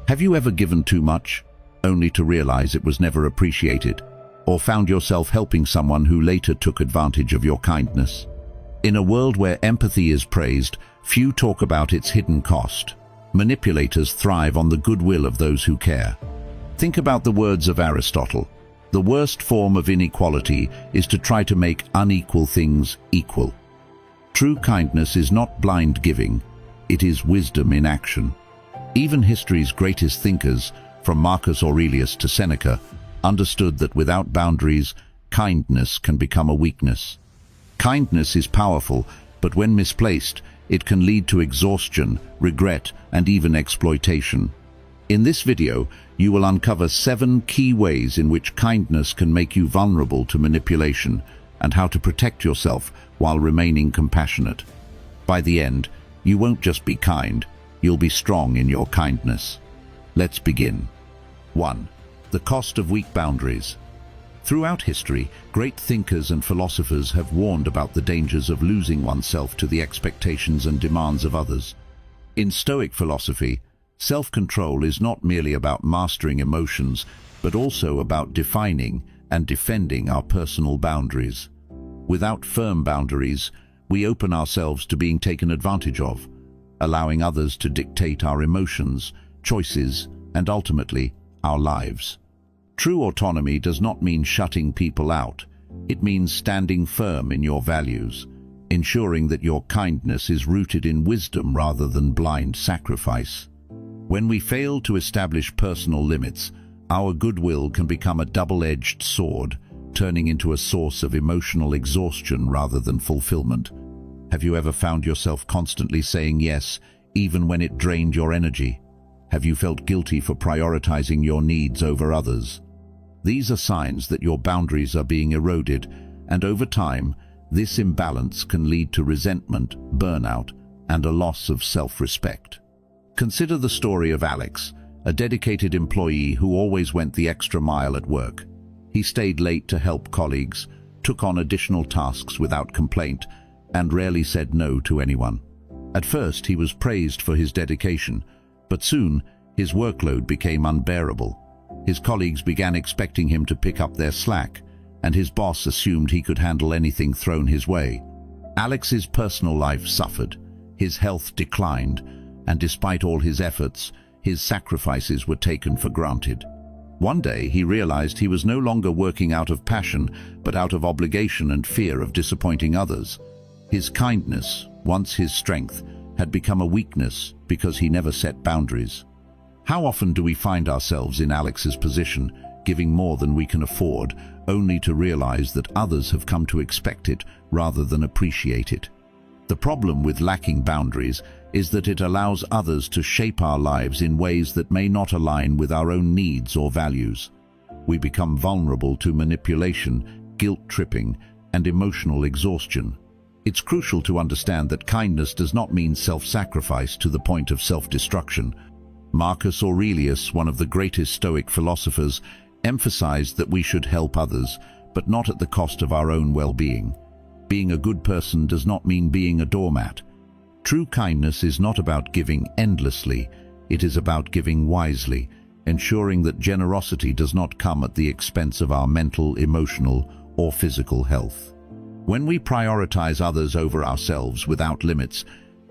Have you ever given too much, only to realize it was never appreciated, or found yourself helping someone who later took advantage of your kindness? In a world where empathy is praised, few talk about its hidden cost. Manipulators thrive on the goodwill of those who care. Think about the words of Aristotle. The worst form of inequality is to try to make unequal things equal. True kindness is not blind giving, it is wisdom in action. Even history's greatest thinkers, from Marcus Aurelius to Seneca, understood that without boundaries, kindness can become a weakness. Kindness is powerful, but when misplaced, it can lead to exhaustion, regret, and even exploitation. In this video, you will uncover 7 key ways in which kindness can make you vulnerable to manipulation, and how to protect yourself while remaining compassionate. By the end, you won't just be kind, you'll be strong in your kindness. Let's begin. 1. The cost of weak boundaries. Throughout history, great thinkers and philosophers have warned about the dangers of losing oneself to the expectations and demands of others. In Stoic philosophy, self-control is not merely about mastering emotions, but also about defining and defending our personal boundaries. Without firm boundaries, we open ourselves to being taken advantage of, allowing others to dictate our emotions, choices, and ultimately, our lives. True autonomy does not mean shutting people out. It means standing firm in your values, ensuring that your kindness is rooted in wisdom rather than blind sacrifice. When we fail to establish personal limits, our goodwill can become a double-edged sword, turning into a source of emotional exhaustion rather than fulfillment. Have you ever found yourself constantly saying yes, even when it drained your energy? Have you felt guilty for prioritizing your needs over others? These are signs that your boundaries are being eroded, and over time, this imbalance can lead to resentment, burnout, and a loss of self-respect. Consider the story of Alex, a dedicated employee who always went the extra mile at work. He stayed late to help colleagues, took on additional tasks without complaint, and rarely said no to anyone. At first, he was praised for his dedication, but soon, his workload became unbearable. His colleagues began expecting him to pick up their slack, and his boss assumed he could handle anything thrown his way. Alex's personal life suffered, his health declined, and despite all his efforts, his sacrifices were taken for granted. One day, he realized he was no longer working out of passion, but out of obligation and fear of disappointing others. His kindness, once his strength, had become a weakness because he never set boundaries. How often do we find ourselves in Alex's position, giving more than we can afford, only to realize that others have come to expect it rather than appreciate it? The problem with lacking boundaries is that it allows others to shape our lives in ways that may not align with our own needs or values. We become vulnerable to manipulation, guilt-tripping, and emotional exhaustion. It's crucial to understand that kindness does not mean self-sacrifice to the point of self-destruction. Marcus Aurelius, one of the greatest Stoic philosophers, emphasized that we should help others, but not at the cost of our own well-being. Being a good person does not mean being a doormat. True kindness is not about giving endlessly, it is about giving wisely, ensuring that generosity does not come at the expense of our mental, emotional, or physical health. When we prioritize others over ourselves without limits,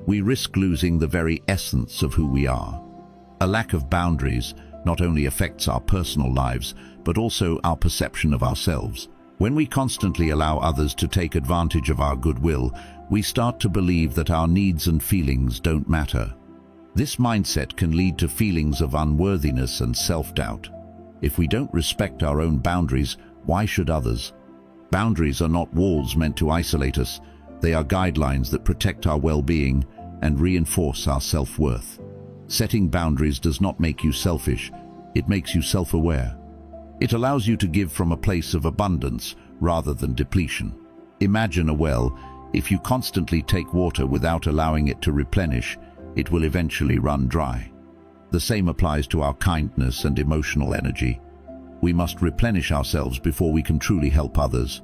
we risk losing the very essence of who we are. A lack of boundaries not only affects our personal lives, but also our perception of ourselves. When we constantly allow others to take advantage of our goodwill, we start to believe that our needs and feelings don't matter. This mindset can lead to feelings of unworthiness and self-doubt. If we don't respect our own boundaries, why should others? Boundaries are not walls meant to isolate us. They are guidelines that protect our well-being and reinforce our self-worth. Setting boundaries does not make you selfish, it makes you self-aware. It allows you to give from a place of abundance rather than depletion. Imagine a well. If you constantly take water without allowing it to replenish, it will eventually run dry. The same applies to our kindness and emotional energy. We must replenish ourselves before we can truly help others.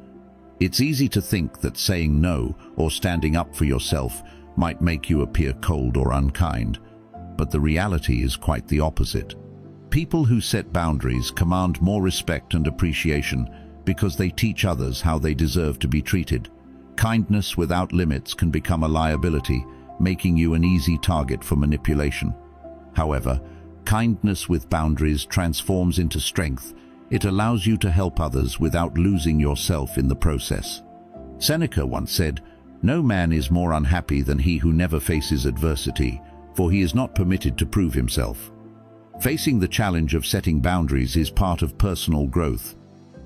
It's easy to think that saying no or standing up for yourself might make you appear cold or unkind, but the reality is quite the opposite. People who set boundaries command more respect and appreciation because they teach others how they deserve to be treated. Kindness without limits can become a liability, making you an easy target for manipulation. However, kindness with boundaries transforms into strength. It allows you to help others without losing yourself in the process. Seneca once said, "No man is more unhappy than he who never faces adversity, for he is not permitted to prove himself." Facing the challenge of setting boundaries is part of personal growth.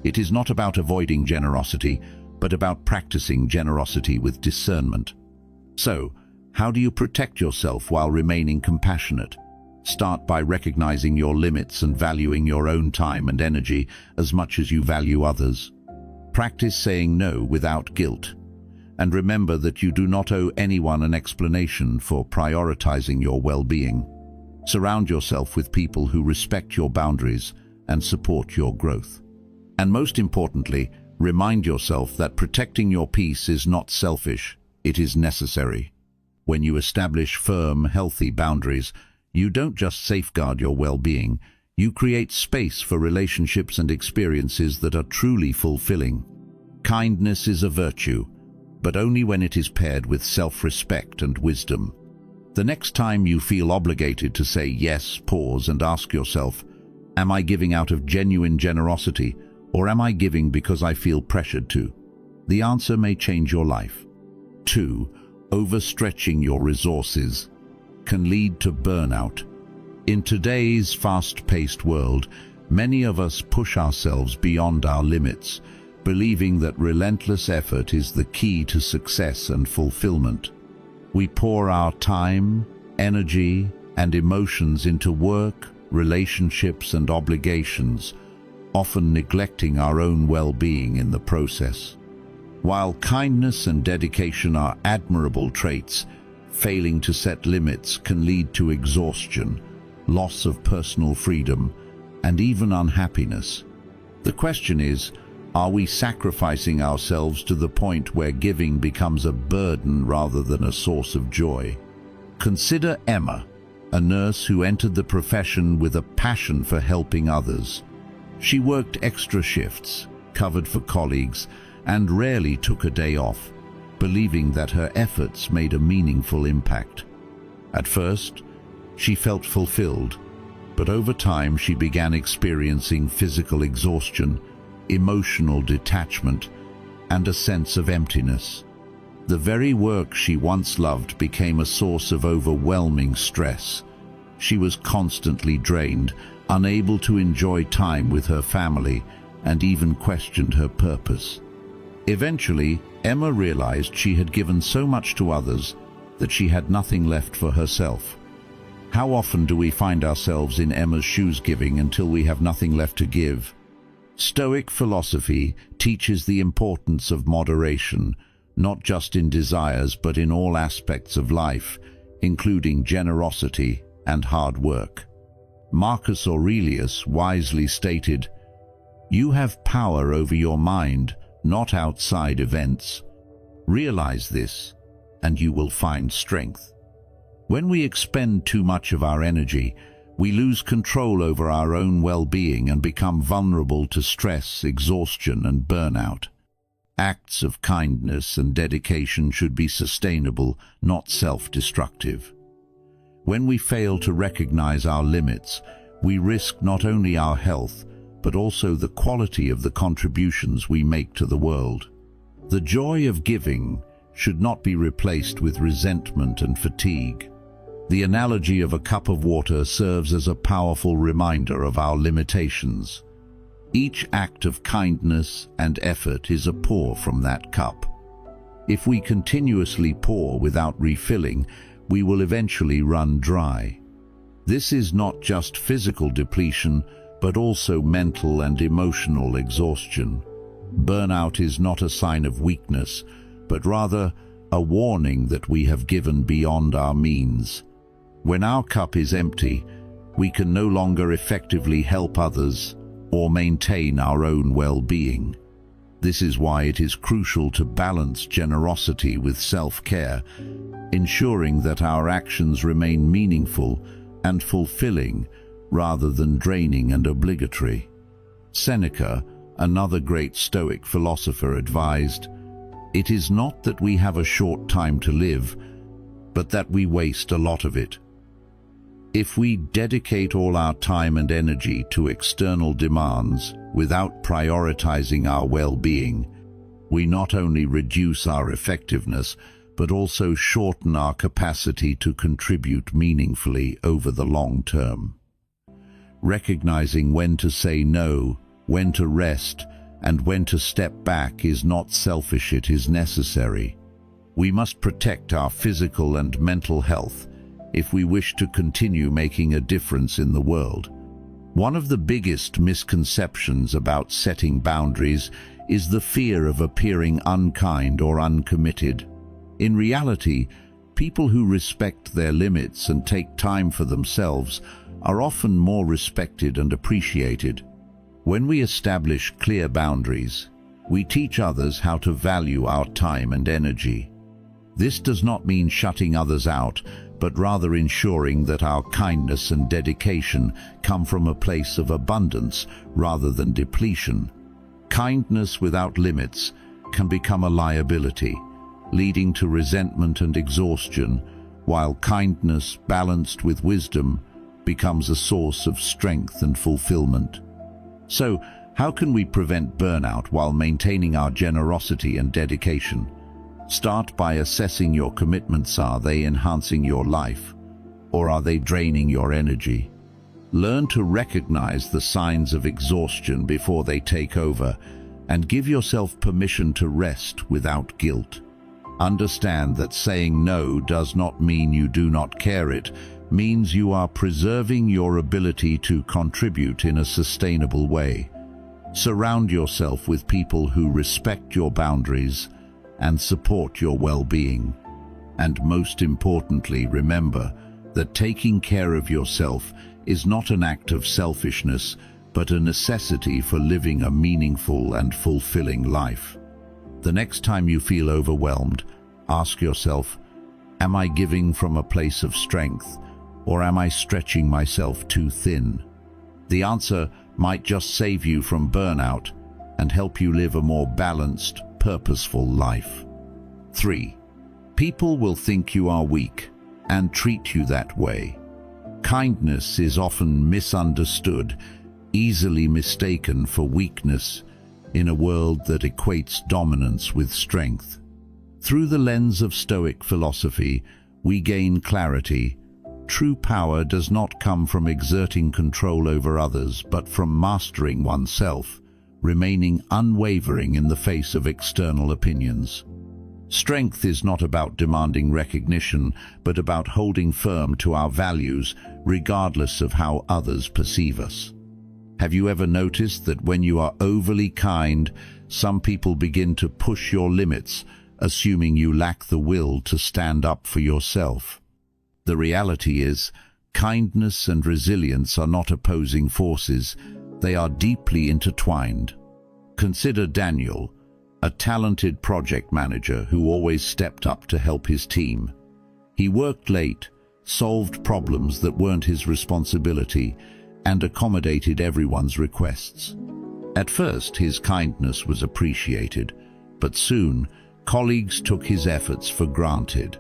It is not about avoiding generosity, but about practicing generosity with discernment. So, how do you protect yourself while remaining compassionate? Start by recognizing your limits and valuing your own time and energy as much as you value others. Practice saying no without guilt. And remember that you do not owe anyone an explanation for prioritizing your well-being. Surround yourself with people who respect your boundaries and support your growth. And most importantly, remind yourself that protecting your peace is not selfish, it is necessary. When you establish firm, healthy boundaries, you don't just safeguard your well-being, you create space for relationships and experiences that are truly fulfilling. Kindness is a virtue, but only when it is paired with self-respect and wisdom. The next time you feel obligated to say yes, pause and ask yourself, am I giving out of genuine generosity, or am I giving because I feel pressured to? The answer may change your life. 2. Overstretching your resources can lead to burnout. In today's fast-paced world, many of us push ourselves beyond our limits, believing that relentless effort is the key to success and fulfillment. We pour our time, energy, and emotions into work, relationships, and obligations, often neglecting our own well-being in the process. While kindness and dedication are admirable traits, failing to set limits can lead to exhaustion, loss of personal freedom, and even unhappiness. The question is, are we sacrificing ourselves to the point where giving becomes a burden rather than a source of joy? Consider Emma, a nurse who entered the profession with a passion for helping others. She worked extra shifts, covered for colleagues, and rarely took a day off, believing that her efforts made a meaningful impact. At first, she felt fulfilled, but over time she began experiencing physical exhaustion, emotional detachment, and a sense of emptiness. The very work she once loved became a source of overwhelming stress. She was constantly drained, unable to enjoy time with her family, and even questioned her purpose. Eventually, Emma realized she had given so much to others that she had nothing left for herself. How often do we find ourselves in Emma's shoes, giving until we have nothing left to give? Stoic philosophy teaches the importance of moderation, not just in desires but in all aspects of life, including generosity and hard work. Marcus Aurelius wisely stated, "You have power over your mind, not outside events. Realize this, and you will find strength." When we expend too much of our energy, we lose control over our own well-being and become vulnerable to stress, exhaustion, and burnout. Acts of kindness and dedication should be sustainable, not self-destructive. When we fail to recognize our limits, we risk not only our health, but also the quality of the contributions we make to the world. The joy of giving should not be replaced with resentment and fatigue. The analogy of a cup of water serves as a powerful reminder of our limitations. Each act of kindness and effort is a pour from that cup. If we continuously pour without refilling, we will eventually run dry. This is not just physical depletion, but also mental and emotional exhaustion. Burnout is not a sign of weakness, but rather a warning that we have given beyond our means. When our cup is empty, we can no longer effectively help others or maintain our own well-being. This is why it is crucial to balance generosity with self-care, ensuring that our actions remain meaningful and fulfilling rather than draining and obligatory. Seneca, another great Stoic philosopher, advised, "It is not that we have a short time to live, but that we waste a lot of it." If we dedicate all our time and energy to external demands without prioritizing our well-being, we not only reduce our effectiveness, but also shorten our capacity to contribute meaningfully over the long term. Recognizing when to say no, when to rest, and when to step back is not selfish, it is necessary. We must protect our physical and mental health if we wish to continue making a difference in the world. One of the biggest misconceptions about setting boundaries is the fear of appearing unkind or uncommitted. In reality, people who respect their limits and take time for themselves are often more respected and appreciated. When we establish clear boundaries, we teach others how to value our time and energy. This does not mean shutting others out, but rather ensuring that our kindness and dedication come from a place of abundance rather than depletion. Kindness without limits can become a liability, leading to resentment and exhaustion, while kindness balanced with wisdom becomes a source of strength and fulfillment. So, how can we prevent burnout while maintaining our generosity and dedication? Start by assessing your commitments. Are they enhancing your life, or are they draining your energy? Learn to recognize the signs of exhaustion before they take over, and give yourself permission to rest without guilt. Understand that saying no does not mean you do not care. It means you are preserving your ability to contribute in a sustainable way. Surround yourself with people who respect your boundaries and support your well-being. And most importantly, remember that taking care of yourself is not an act of selfishness, but a necessity for living a meaningful and fulfilling life. The next time you feel overwhelmed, ask yourself, am I giving from a place of strength, or am I stretching myself too thin? The answer might just save you from burnout and help you live a more balanced, purposeful life. 3. People will think you are weak and treat you that way. Kindness is often misunderstood, easily mistaken for weakness in a world that equates dominance with strength. Through the lens of Stoic philosophy, we gain clarity. True power does not come from exerting control over others, but from mastering oneself, remaining unwavering in the face of external opinions. Strength is not about demanding recognition, but about holding firm to our values, regardless of how others perceive us. Have you ever noticed that when you are overly kind, some people begin to push your limits, assuming you lack the will to stand up for yourself? The reality is, kindness and resilience are not opposing forces. They are deeply intertwined. Consider Daniel, a talented project manager who always stepped up to help his team. He worked late, solved problems that weren't his responsibility, and accommodated everyone's requests. At first, his kindness was appreciated, but soon, colleagues took his efforts for granted.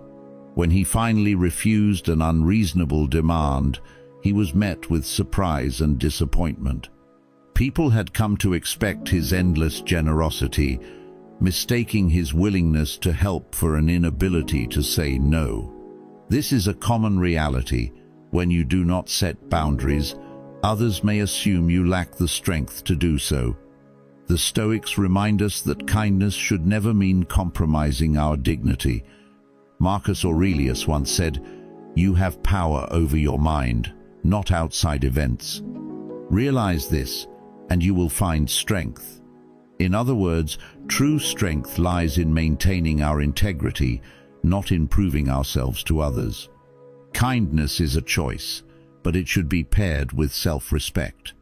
When he finally refused an unreasonable demand, he was met with surprise and disappointment. People had come to expect his endless generosity, mistaking his willingness to help for an inability to say no. This is a common reality. When you do not set boundaries, others may assume you lack the strength to do so. The Stoics remind us that kindness should never mean compromising our dignity. Marcus Aurelius once said, "You have power over your mind, not outside events." Realize this, and you will find strength. In other words, true strength lies in maintaining our integrity, not in proving ourselves to others. Kindness is a choice, but it should be paired with self-respect.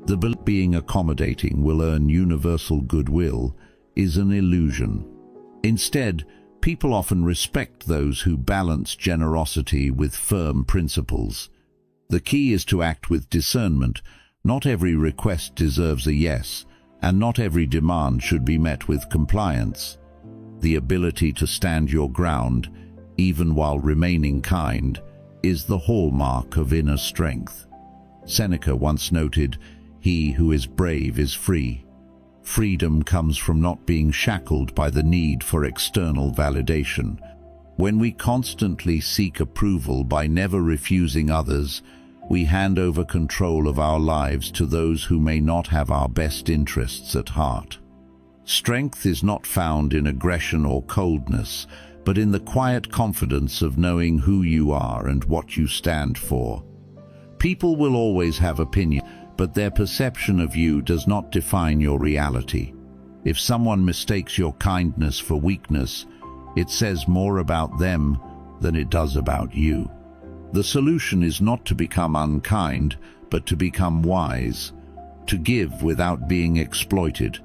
The belief being accommodating will earn universal goodwill is an illusion. Instead, people often respect those who balance generosity with firm principles. The key is to act with discernment. Not every request deserves a yes, and not every demand should be met with compliance. The ability to stand your ground, even while remaining kind, is the hallmark of inner strength. Seneca once noted, "He who is brave is free." Freedom comes from not being shackled by the need for external validation. When we constantly seek approval by never refusing others, we hand over control of our lives to those who may not have our best interests at heart. Strength is not found in aggression or coldness, but in the quiet confidence of knowing who you are and what you stand for. People will always have opinions, but their perception of you does not define your reality. If someone mistakes your kindness for weakness, it says more about them than it does about you. The solution is not to become unkind, but to become wise, to give without being exploited,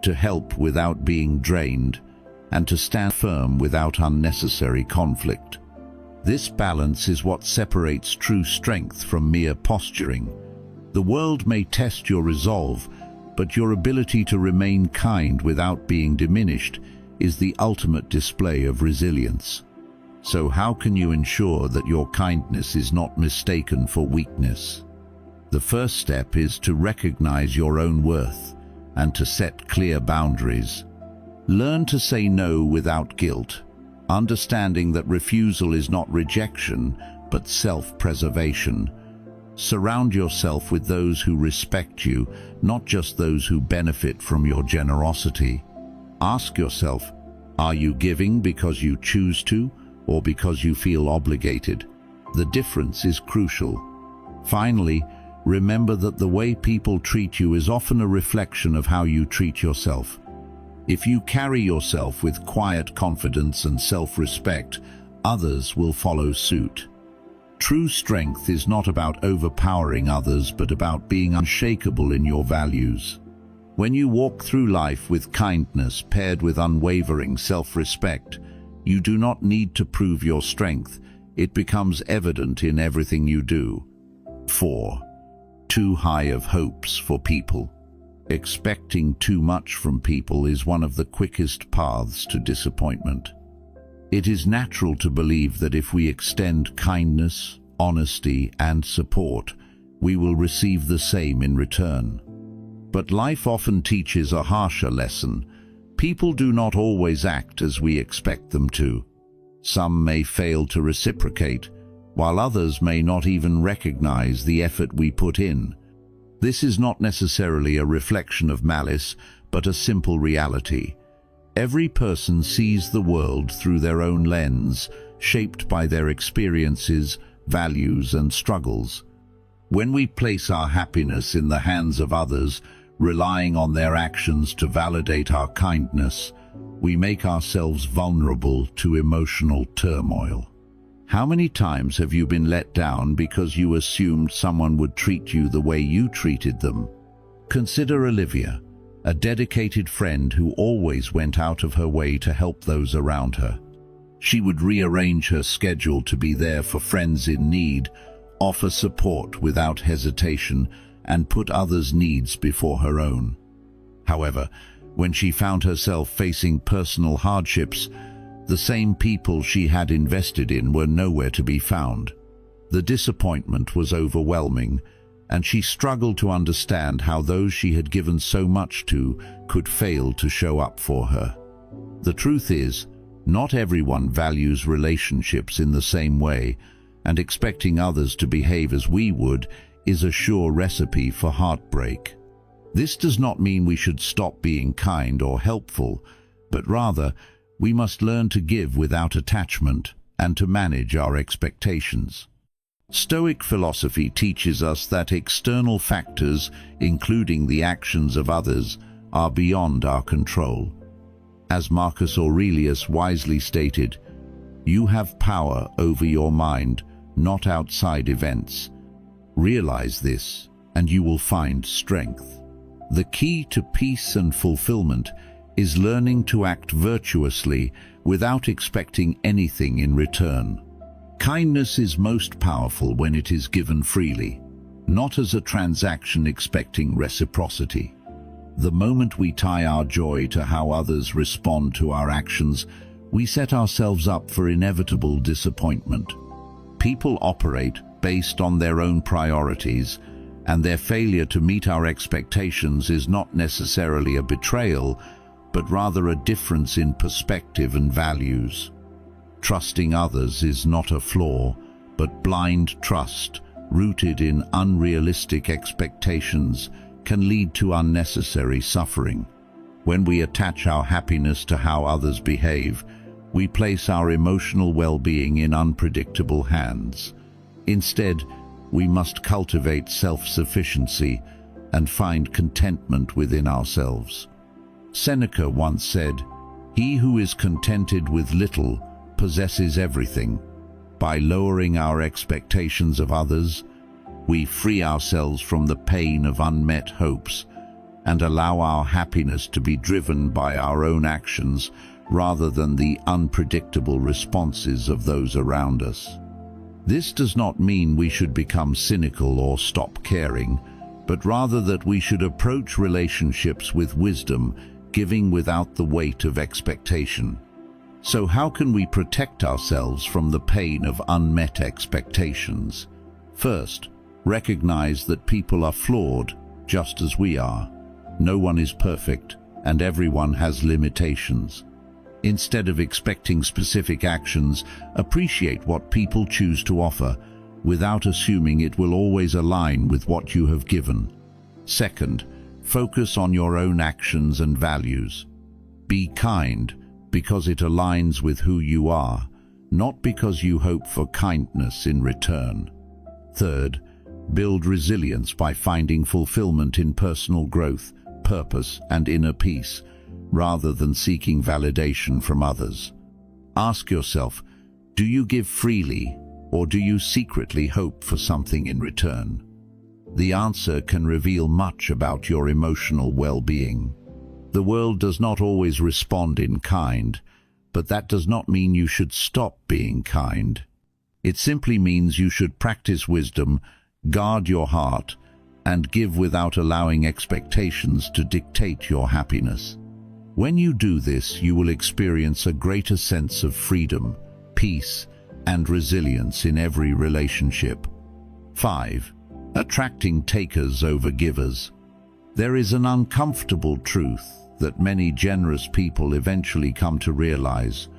to help without being drained, and to stand firm without unnecessary conflict. This balance is what separates true strength from mere posturing. The world may test your resolve, but your ability to remain kind without being diminished is the ultimate display of resilience. So how can you ensure that your kindness is not mistaken for weakness? The first step is to recognize your own worth and to set clear boundaries. Learn to say no without guilt, understanding that refusal is not rejection, but self-preservation. Surround yourself with those who respect you, not just those who benefit from your generosity. Ask yourself, are you giving because you choose to, or because you feel obligated? The difference is crucial. Finally, remember that the way people treat you is often a reflection of how you treat yourself. If you carry yourself with quiet confidence and self-respect, others will follow suit. True strength is not about overpowering others, but about being unshakable in your values. When you walk through life with kindness paired with unwavering self-respect, you do not need to prove your strength. It becomes evident in everything you do. 4. Too high of hopes for people. Expecting too much from people is one of the quickest paths to disappointment. It is natural to believe that if we extend kindness, honesty, and support, we will receive the same in return. But life often teaches a harsher lesson. People do not always act as we expect them to. Some may fail to reciprocate, while others may not even recognize the effort we put in. This is not necessarily a reflection of malice, but a simple reality. Every person sees the world through their own lens, shaped by their experiences, values, and struggles. When we place our happiness in the hands of others, relying on their actions to validate our kindness, we make ourselves vulnerable to emotional turmoil. How many times have you been let down because you assumed someone would treat you the way you treated them? Consider Olivia, a dedicated friend who always went out of her way to help those around her. She would rearrange her schedule to be there for friends in need, offer support without hesitation, and put others' needs before her own. However, when she found herself facing personal hardships, the same people she had invested in were nowhere to be found. The disappointment was overwhelming, and she struggled to understand how those she had given so much to could fail to show up for her. The truth is, not everyone values relationships in the same way, and expecting others to behave as we would is a sure recipe for heartbreak. This does not mean we should stop being kind or helpful, but rather, we must learn to give without attachment and to manage our expectations. Stoic philosophy teaches us that external factors, including the actions of others, are beyond our control. As Marcus Aurelius wisely stated, "You have power over your mind, not outside events." Realize this, and you will find strength. The key to peace and fulfillment is learning to act virtuously without expecting anything in return. Kindness is most powerful when it is given freely, not as a transaction expecting reciprocity. The moment we tie our joy to how others respond to our actions, we set ourselves up for inevitable disappointment. People operate based on their own priorities, and their failure to meet our expectations is not necessarily a betrayal, but rather a difference in perspective and values. Trusting others is not a flaw, but blind trust, rooted in unrealistic expectations, can lead to unnecessary suffering. When we attach our happiness to how others behave, we place our emotional well-being in unpredictable hands. Instead, we must cultivate self-sufficiency and find contentment within ourselves. Seneca once said, "He who is contented with little possesses everything." By lowering our expectations of others, we free ourselves from the pain of unmet hopes and allow our happiness to be driven by our own actions rather than the unpredictable responses of those around us. This does not mean we should become cynical or stop caring, but rather that we should approach relationships with wisdom, giving without the weight of expectation. So how can we protect ourselves from the pain of unmet expectations? First, recognize that people are flawed, just as we are. No one is perfect, and everyone has limitations. Instead of expecting specific actions, appreciate what people choose to offer, without assuming it will always align with what you have given. Second, focus on your own actions and values. Be kind because it aligns with who you are, not because you hope for kindness in return. Third, build resilience by finding fulfillment in personal growth, purpose, and inner peace, rather than seeking validation from others. Ask yourself, do you give freely, or do you secretly hope for something in return? The answer can reveal much about your emotional well-being. The world does not always respond in kind, but that does not mean you should stop being kind. It simply means you should practice wisdom, guard your heart, and give without allowing expectations to dictate your happiness. When you do this, you will experience a greater sense of freedom, peace, and resilience in every relationship. 5. Attracting takers over givers. There is an uncomfortable truth that many generous people eventually come to realize.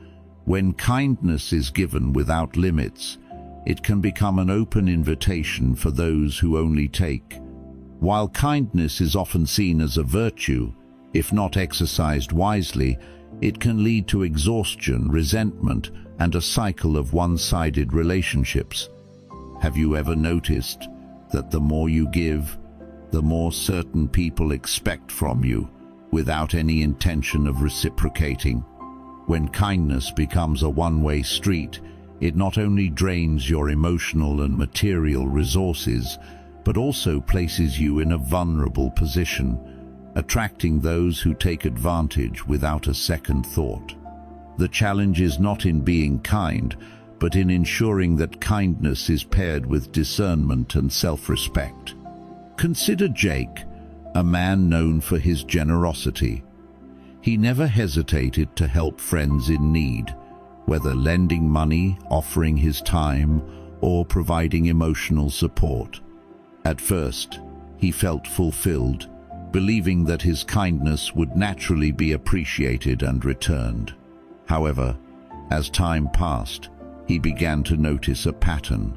When kindness is given without limits, it can become an open invitation for those who only take. While kindness is often seen as a virtue, if not exercised wisely, it can lead to exhaustion, resentment, and a cycle of one-sided relationships. Have you ever noticed that the more you give, the more certain people expect from you, without any intention of reciprocating? When kindness becomes a one-way street, it not only drains your emotional and material resources, but also places you in a vulnerable position, attracting those who take advantage without a second thought. The challenge is not in being kind, but in ensuring that kindness is paired with discernment and self-respect. Consider Jake, a man known for his generosity. He never hesitated to help friends in need, whether lending money, offering his time, or providing emotional support. At first, he felt fulfilled, believing that his kindness would naturally be appreciated and returned. However, as time passed, he began to notice a pattern.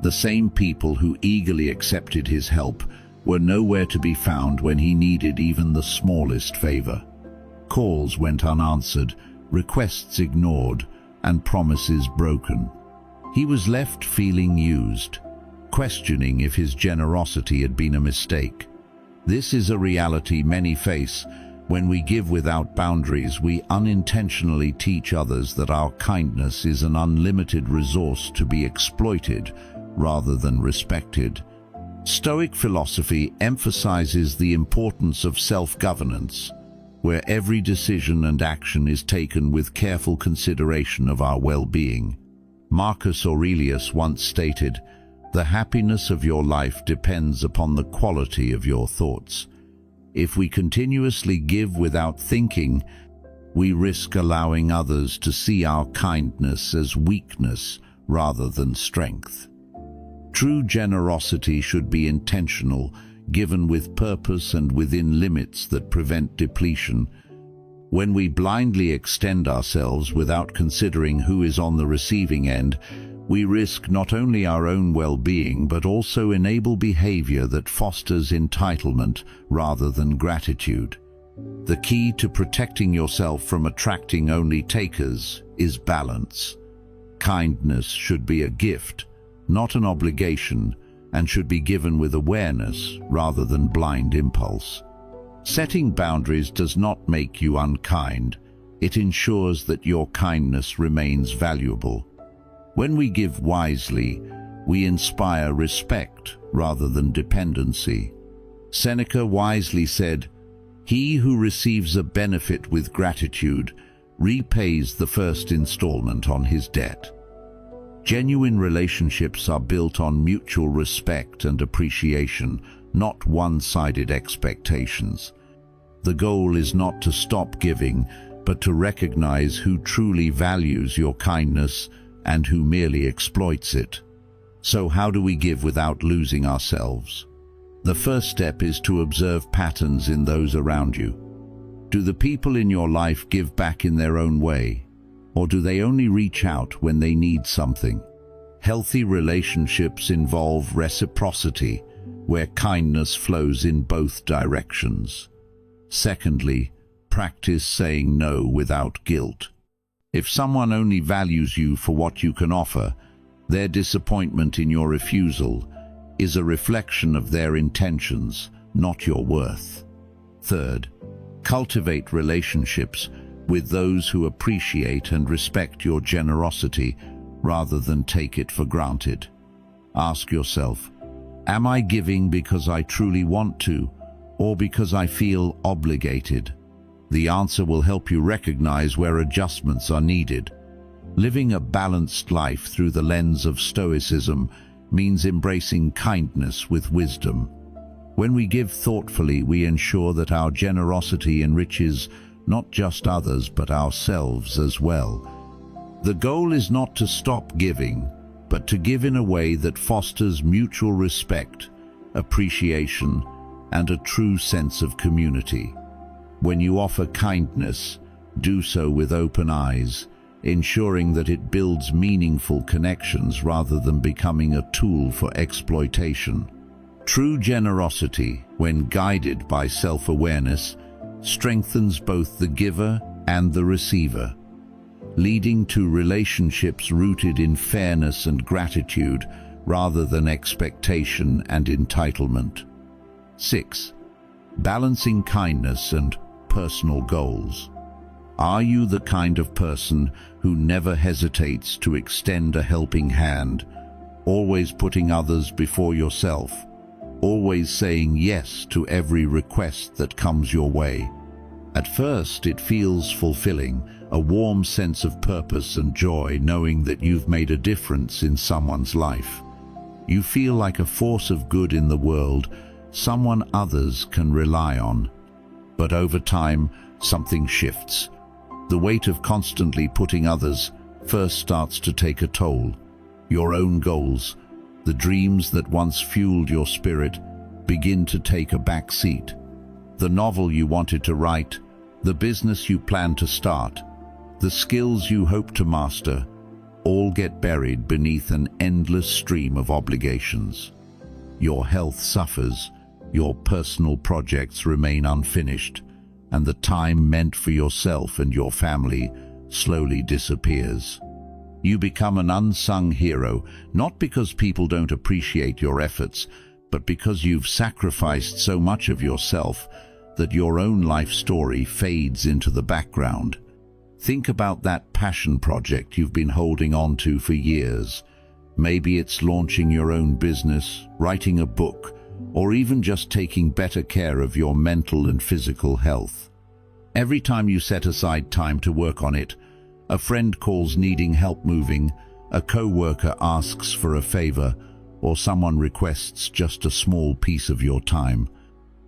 The same people who eagerly accepted his help were nowhere to be found when he needed even the smallest favor. Calls went unanswered, requests ignored, and promises broken. He was left feeling used, questioning if his generosity had been a mistake. This is a reality many face. When we give without boundaries, we unintentionally teach others that our kindness is an unlimited resource to be exploited rather than respected. Stoic philosophy emphasizes the importance of self-governance, where every decision and action is taken with careful consideration of our well-being. Marcus Aurelius once stated, "The happiness of your life depends upon the quality of your thoughts." If we continuously give without thinking, we risk allowing others to see our kindness as weakness rather than strength. True generosity should be intentional, given with purpose and within limits that prevent depletion. When we blindly extend ourselves without considering who is on the receiving end, we risk not only our own well-being but also enable behavior that fosters entitlement rather than gratitude. The key to protecting yourself from attracting only takers is balance. Kindness should be a gift, not an obligation, and should be given with awareness rather than blind impulse. Setting boundaries does not make you unkind. It ensures that your kindness remains valuable. When we give wisely, we inspire respect rather than dependency. Seneca wisely said, "He who receives a benefit with gratitude repays the first installment on his debt." Genuine relationships are built on mutual respect and appreciation, not one-sided expectations. The goal is not to stop giving, but to recognize who truly values your kindness and who merely exploits it. So how do we give without losing ourselves? The first step is to observe patterns in those around you. Do the people in your life give back in their own way, or do they only reach out when they need something? Healthy relationships involve reciprocity, where kindness flows in both directions. Secondly, practice saying no without guilt. If someone only values you for what you can offer, their disappointment in your refusal is a reflection of their intentions, not your worth. Third, cultivate relationships with those who appreciate and respect your generosity rather than take it for granted. Ask yourself, am I giving because I truly want to, or because I feel obligated? The answer will help you recognize where adjustments are needed. Living a balanced life through the lens of Stoicism means embracing kindness with wisdom. When we give thoughtfully, we ensure that our generosity enriches not just others but ourselves as well. The goal is not to stop giving, but to give in a way that fosters mutual respect, appreciation, and a true sense of community. When you offer kindness, do so with open eyes, ensuring that it builds meaningful connections rather than becoming a tool for exploitation. True generosity, when guided by self-awareness, strengthens both the giver and the receiver, leading to relationships rooted in fairness and gratitude rather than expectation and entitlement. 6. Balancing kindness and personal goals. Are you the kind of person who never hesitates to extend a helping hand, always putting others before yourself, always saying yes to every request that comes your way? At first, it feels fulfilling, a warm sense of purpose and joy knowing that you've made a difference in someone's life. You feel like a force of good in the world, someone others can rely on. But over time, something shifts. The weight of constantly putting others first starts to take a toll. Your own goals, the dreams that once fueled your spirit, begin to take a back seat. The novel you wanted to write, the business you planned to start, the skills you hope to master, all get buried beneath an endless stream of obligations. Your health suffers, your personal projects remain unfinished, and the time meant for yourself and your family slowly disappears. You become an unsung hero, not because people don't appreciate your efforts, but because you've sacrificed so much of yourself that your own life story fades into the background. Think about that passion project you've been holding on to for years. Maybe it's launching your own business, writing a book, or even just taking better care of your mental and physical health. Every time you set aside time to work on it, a friend calls needing help moving, A co-worker asks for a favor, or someone requests just a small piece of your time.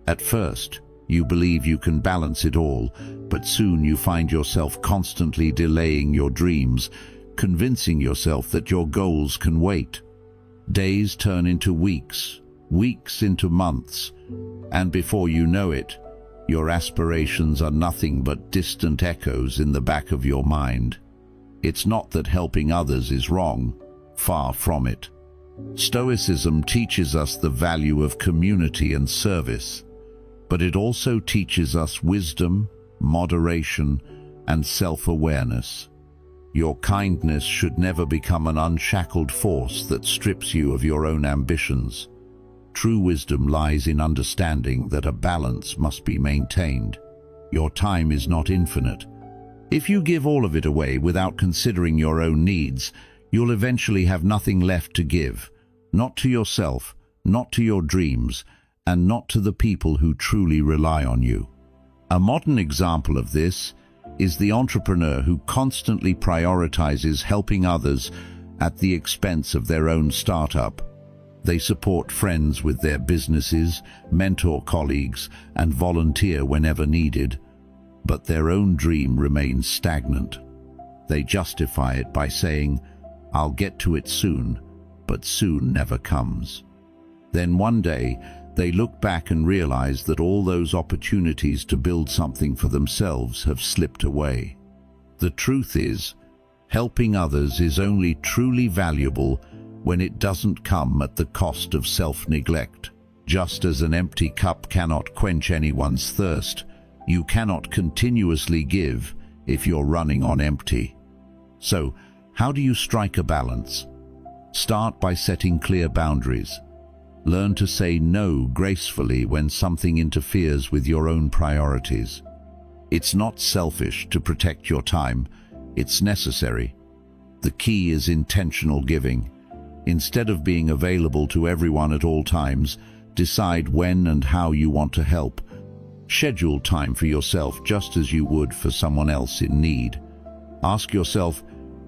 At first, you believe you can balance it all, but soon you find yourself constantly delaying your dreams, convincing yourself that your goals can wait. Days turn into weeks, weeks into months, and before you know it, your aspirations are nothing but distant echoes in the back of your mind. It's not that helping others is wrong, far from it. Stoicism teaches us the value of community and service, but it also teaches us wisdom, moderation, and self-awareness. Your kindness should never become an unshackled force that strips you of your own ambitions. True wisdom lies in understanding that a balance must be maintained. Your time is not infinite. If you give all of it away without considering your own needs, you'll eventually have nothing left to give, not to yourself, not to your dreams, and not to the people who truly rely on you. A modern example of this is the entrepreneur who constantly prioritizes helping others at the expense of their own startup. They support friends with their businesses, mentor colleagues, and volunteer whenever needed, but their own dream remains stagnant. They justify it by saying, "I'll get to it soon," but soon never comes. Then one day, they look back and realize that all those opportunities to build something for themselves have slipped away. The truth is, helping others is only truly valuable when it doesn't come at the cost of self-neglect. Just as an empty cup cannot quench anyone's thirst, you cannot continuously give if you're running on empty. So, how do you strike a balance? Start by setting clear boundaries. Learn to say no gracefully when something interferes with your own priorities. It's not selfish to protect your time, it's necessary. The key is intentional giving. Instead of being available to everyone at all times, decide when and how you want to help. Schedule time for yourself just as you would for someone else in need. Ask yourself,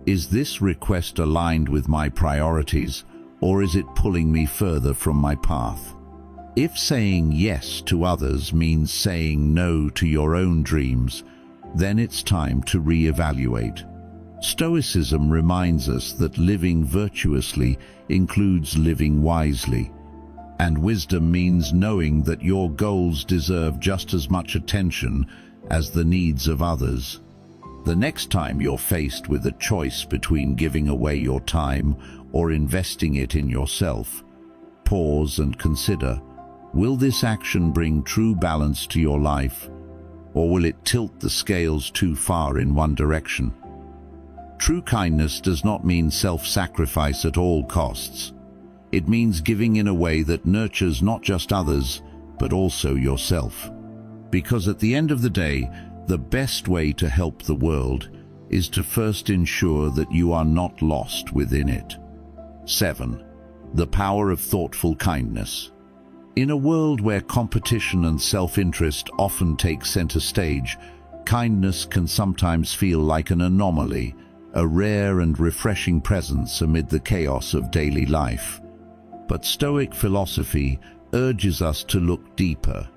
is this request aligned with my priorities, or is it pulling me further from my path? If saying yes to others means saying no to your own dreams, then it's time to reevaluate. Stoicism reminds us that living virtuously includes living wisely, and wisdom means knowing that your goals deserve just as much attention as the needs of others. The next time you're faced with a choice between giving away your time or investing it in yourself, pause and consider, will this action bring true balance to your life, or will it tilt the scales too far in one direction? True kindness does not mean self-sacrifice at all costs. It means giving in a way that nurtures not just others, but also yourself. Because at the end of the day, the best way to help the world is to first ensure that you are not lost within it. 7. The power of thoughtful kindness. In a world where competition and self-interest often take center stage, kindness can sometimes feel like an anomaly, a rare and refreshing presence amid the chaos of daily life. But Stoic philosophy urges us to look deeper.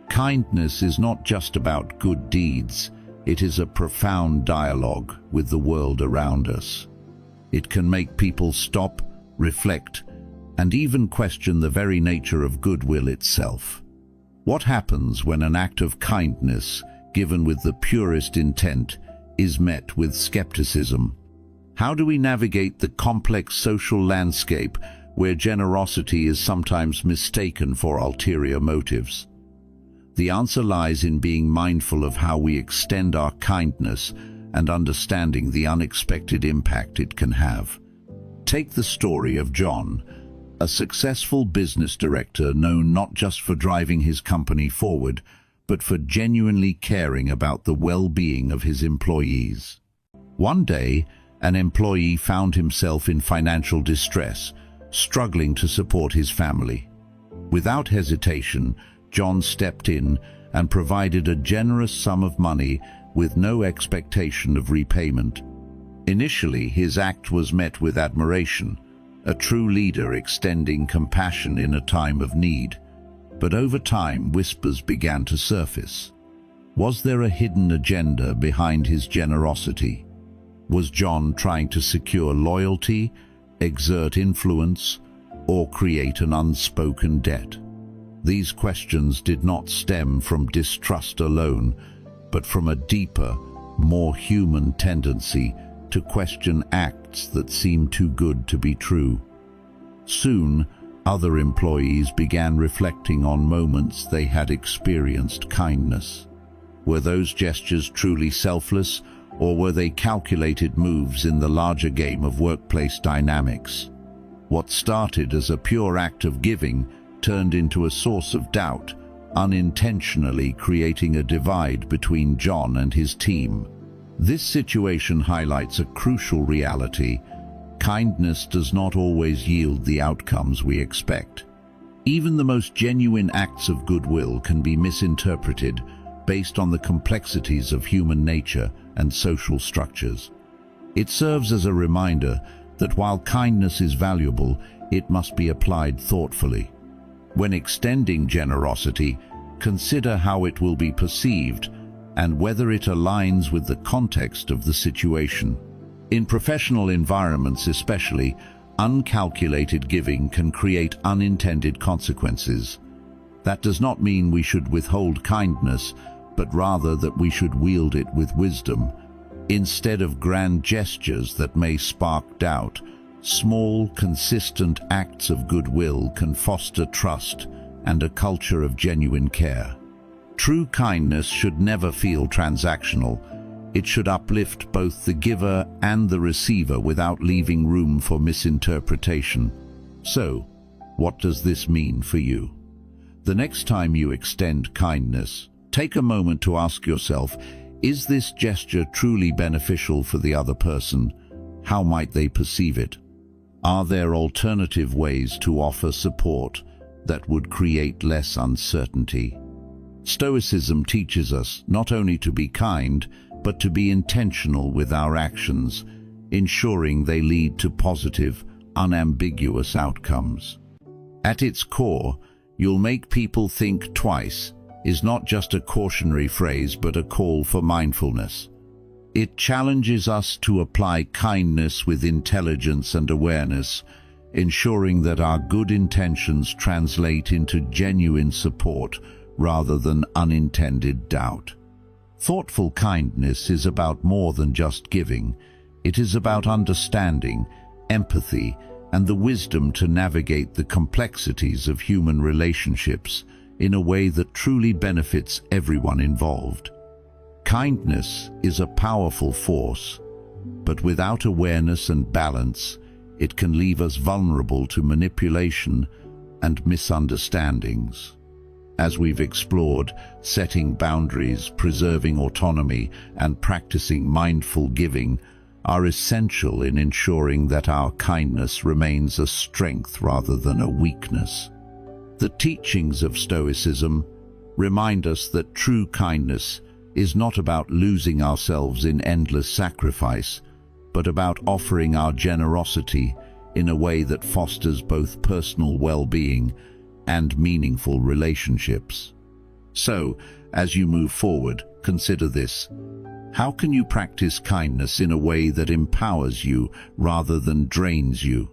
Kindness is not just about good deeds, it is a profound dialogue with the world around us. It can make people stop, reflect, and even question the very nature of goodwill itself. What happens when an act of kindness, given with the purest intent, is met with skepticism? How do we navigate the complex social landscape where generosity is sometimes mistaken for ulterior motives? The answer lies in being mindful of how we extend our kindness and understanding the unexpected impact it can have. Take the story of John, a successful business director known not just for driving his company forward, but for genuinely caring about the well-being of his employees. One day, an employee found himself in financial distress, struggling to support his family. Without hesitation, John stepped in and provided a generous sum of money with no expectation of repayment. Initially, his act was met with admiration, a true leader extending compassion in a time of need. But over time, whispers began to surface. Was there a hidden agenda behind his generosity? Was John trying to secure loyalty, exert influence, or create an unspoken debt? These questions did not stem from distrust alone, but from a deeper, more human tendency to question acts that seemed too good to be true. Soon, other employees began reflecting on moments they had experienced kindness. Were those gestures truly selfless, or were they calculated moves in the larger game of workplace dynamics? What started as a pure act of giving turned into a source of doubt, unintentionally creating a divide between John and his team. This situation highlights a crucial reality. Kindness does not always yield the outcomes we expect. Even the most genuine acts of goodwill can be misinterpreted based on the complexities of human nature and social structures. It serves as a reminder that while kindness is valuable, it must be applied thoughtfully. When extending generosity, consider how it will be perceived and whether it aligns with the context of the situation. In professional environments especially, uncalculated giving can create unintended consequences. That does not mean we should withhold kindness, but rather that we should wield it with wisdom. Instead of grand gestures that may spark doubt, small, consistent acts of goodwill can foster trust and a culture of genuine care. True kindness should never feel transactional. It should uplift both the giver and the receiver without leaving room for misinterpretation. So, what does this mean for you? The next time you extend kindness, take a moment to ask yourself, is this gesture truly beneficial for the other person? How might they perceive it? Are there alternative ways to offer support that would create less uncertainty? Stoicism teaches us not only to be kind, but to be intentional with our actions, ensuring they lead to positive, unambiguous outcomes. At its core, "You'll make people think twice" is not just a cautionary phrase but a call for mindfulness. It challenges us to apply kindness with intelligence and awareness, ensuring that our good intentions translate into genuine support rather than unintended doubt. Thoughtful kindness is about more than just giving. It is about understanding, empathy, and the wisdom to navigate the complexities of human relationships in a way that truly benefits everyone involved. Kindness is a powerful force, but without awareness and balance, it can leave us vulnerable to manipulation and misunderstandings. As we've explored, setting boundaries, preserving autonomy, and practicing mindful giving are essential in ensuring that our kindness remains a strength rather than a weakness. The teachings of Stoicism remind us that true kindness is not about losing ourselves in endless sacrifice, but about offering our generosity in a way that fosters both personal well-being and meaningful relationships. So, as you move forward, consider this. How can you practice kindness in a way that empowers you rather than drains you?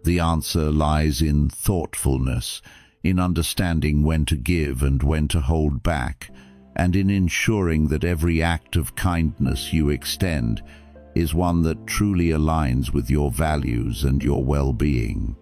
The answer lies in thoughtfulness, in understanding when to give and when to hold back, and in ensuring that every act of kindness you extend is one that truly aligns with your values and your well-being.